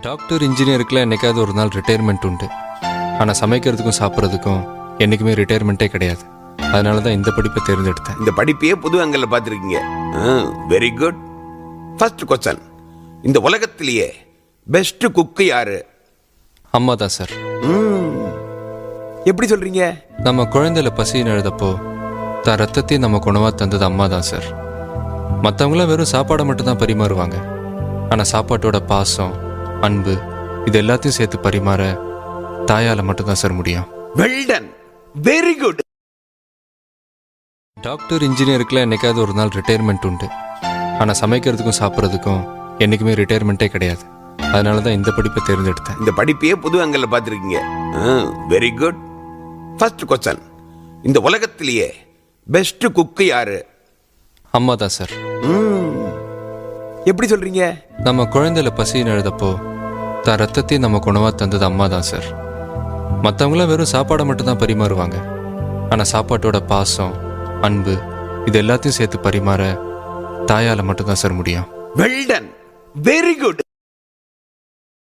Doctor இன்ஜினியருக்குலாம் என்னைக்காவது ஒரு நாள் ரிட்டையர்மெண்ட் உண்டு. ஆனால் சமைக்கிறதுக்கும் சாப்பிட்றதுக்கும் என்றைக்குமே ரிட்டையர்மெண்ட்டே கிடையாது. அதனால தான் இந்த படிப்பை தேர்ந்தெடுத்தேன். இந்த படிப்பையே புது ஆங்கிள் பார்த்துருக்கீங்க. Very good. ஃபர்ஸ்ட் கொஸ்டின், இந்த உலகத்திலேயே பெஸ்ட் குக்கு யாரு? அம்மா தான் சார். எப்படி சொல்றீங்க? நம்ம குழந்தையில பசின்னு எழுதப்போ தான் ரத்தத்தையும் நம்ம உணவாக தந்தது அம்மா தான் சார். மற்றவங்களாம் வெறும் சாப்பாடை மட்டும் தான் பரிமாறுவாங்க. ஆனால் சாப்பாட்டோட பாசம், அன்பு இது எல்லாத்தையும் சேர்த்து பரிமாற தாயால மட்டும்தான் சார் முடியும். Well done, very good. Doctor இன்ஜினியருக்குலாம் என்னைக்காவது ஒரு நாள் ரிட்டையர்மெண்ட் உண்டு. ஆனால் சமைக்கிறதுக்கும் சாப்பிட்றதுக்கும் என்றைக்குமே ரிட்டையர்மெண்ட்டே கிடையாது. அதனால தான் இந்த படிப்பை தேர்ந்தெடுத்தேன். இந்த படிப்பையே புது ஆங்கிள் பார்த்துருக்கீங்க. Very good. ஃபர்ஸ்ட் கொஸ்டின், இந்த உலகத்திலேயே பெஸ்ட் குக்கு யாரு? அம்மா தான் சார். எப்படி சொல்றீங்க? நம்ம குழந்தையில பசின்னு எழுதப்போ தான் ரத்தத்தையும் நம்ம உணவாக தந்தது அம்மா தான் சார். மற்றவங்களாம் வெறும் சாப்பாடை மட்டும் தான் பரிமாறுவாங்க. ஆனால் சாப்பாட்டோட பாசம், அன்பு இது எல்லாத்தையும் சேர்த்து பரிமாற தாயால மட்டும்தான் சார் முடியும். Well done, very good.